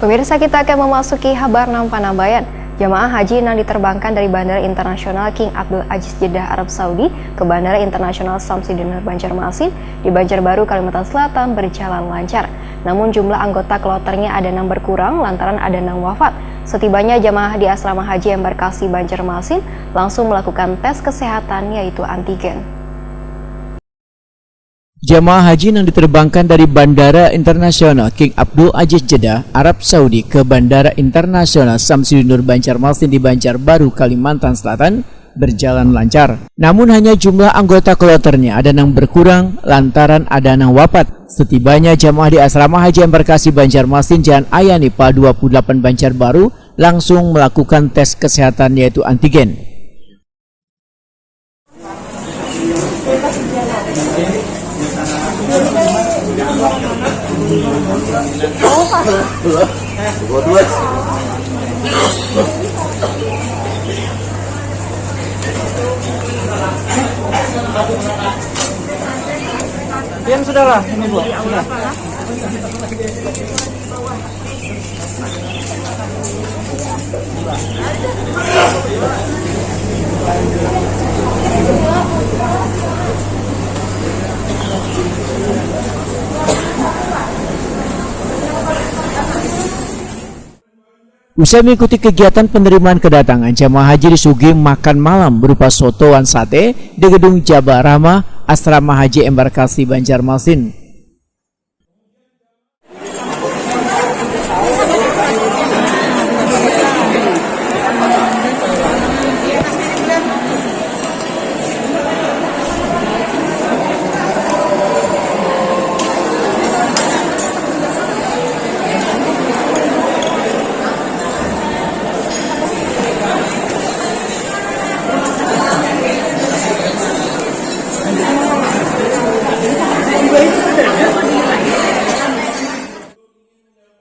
Pemirsa, kita akan memasuki kabar 6 Panambayan. Jamaah haji yang diterbangkan dari Bandara Internasional King Abdul Aziz Jeddah Arab Saudi ke Bandara Internasional Samsudin Banjarmasin di Banjarbaru, Kalimantan Selatan berjalan lancar. Namun jumlah anggota kloternya ada 6 berkurang lantaran ada 6 wafat. Setibanya jamaah di asrama haji embarkasi Banjarmasin langsung melakukan tes kesehatan yaitu antigen. Jamaah haji yang diterbangkan dari Bandara Internasional King Abdul Aziz Jeddah Arab Saudi ke Bandara Internasional Samsudin Banjarmasin di Banjarbaru, Kalimantan Selatan berjalan lancar. Namun hanya jumlah anggota kloternya ada 6 berkurang lantaran ada 6 wafat. Setibanya jamaah di asrama haji embarkasi Banjarmasin Jalan Ayani Pa 28 Banjarbaru langsung melakukan tes kesehatan yaitu antigen. Yang sudahlah, ini Bu. Sudah. Usai mengikuti kegiatan penerimaan kedatangan, jamaah haji disuguhi makan malam berupa sotowan sate di gedung Jabal Rahmah, asrama haji embarkasi Banjarmasin.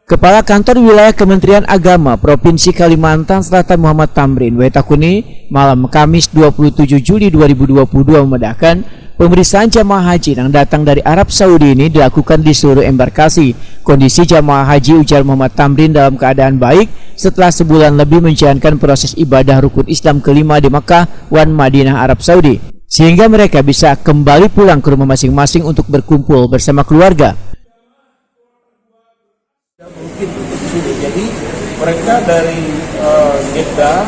Kepala Kantor Wilayah Kementerian Agama Provinsi Kalimantan Selatan Muhammad Tamrin Wetakuni malam Kamis 27 Juli 2022 memedahkan pemeriksaan jamaah haji yang datang dari Arab Saudi ini dilakukan di seluruh embarkasi. Kondisi jamaah haji, ujar Muhammad Tamrin, dalam keadaan baik setelah sebulan lebih menjalankan proses ibadah rukun Islam kelima di Makkah wan Madinah Arab Saudi, sehingga mereka bisa kembali pulang ke rumah masing-masing untuk berkumpul bersama keluarga. Mungkin untuk sini. Jadi mereka dari Jeddah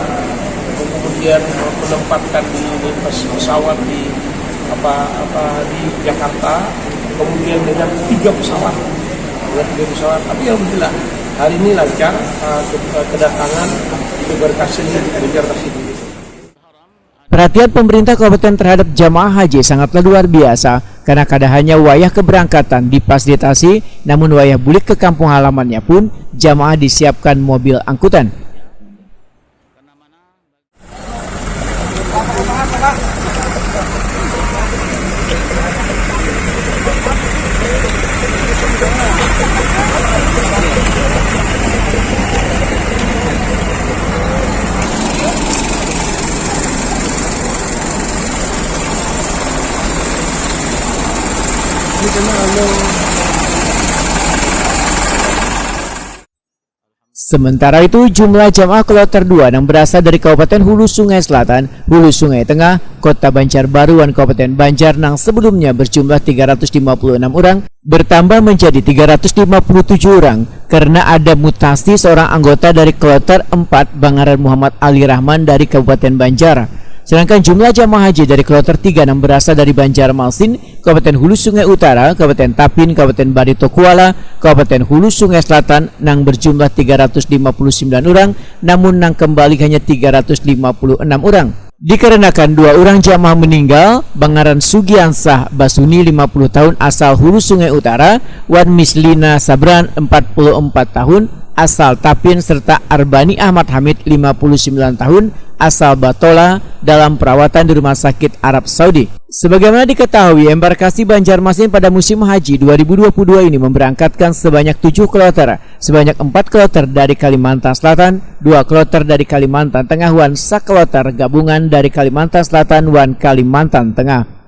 kemudian menempatkan di pesawat di di Jakarta, kemudian dengan 3 pesawat, tapi alhamdulillah hari ini lancar kedatangan di embarkasi ini. Perhatian pemerintah kabupaten terhadap jamaah haji sangatlah luar biasa karena kada hanya wayah keberangkatan difasilitasi, namun wayah bulik ke kampung halamannya pun jamaah disiapkan mobil angkutan. Sementara itu, jumlah jamaah kloter 2 yang berasal dari Kabupaten Hulu Sungai Selatan, Hulu Sungai Tengah, Kota Banjarbaru, dan Kabupaten Banjar yang sebelumnya berjumlah 356 orang bertambah menjadi 357 orang karena ada mutasi seorang anggota dari kloter 4 Bangaran Muhammad Ali Rahman dari Kabupaten Banjar. Sedangkan jumlah jamaah haji dari kloter 3 yang berasal dari Banjarmasin, Kabupaten Hulu Sungai Utara, Kabupaten Tapin, Kabupaten Barito Kuala, Kabupaten Hulu Sungai Selatan nang berjumlah 359 orang, namun nang kembali hanya 356 orang. Dikarenakan 2 orang jamaah meninggal, Bangaran Sugiansah Basuni 50 tahun asal Hulu Sungai Utara, wan Mislina Sabran 44 tahun asal Tapin, serta Arbani Ahmad Hamid 59 tahun asal Batola dalam perawatan di Rumah Sakit Arab Saudi. Sebagaimana diketahui, embarkasi Banjarmasin pada musim haji 2022 ini memberangkatkan sebanyak 7 kloter, sebanyak 4 kloter dari Kalimantan Selatan, 2 kloter dari Kalimantan Tengah, wan sakloter gabungan dari Kalimantan Selatan wan Kalimantan Tengah.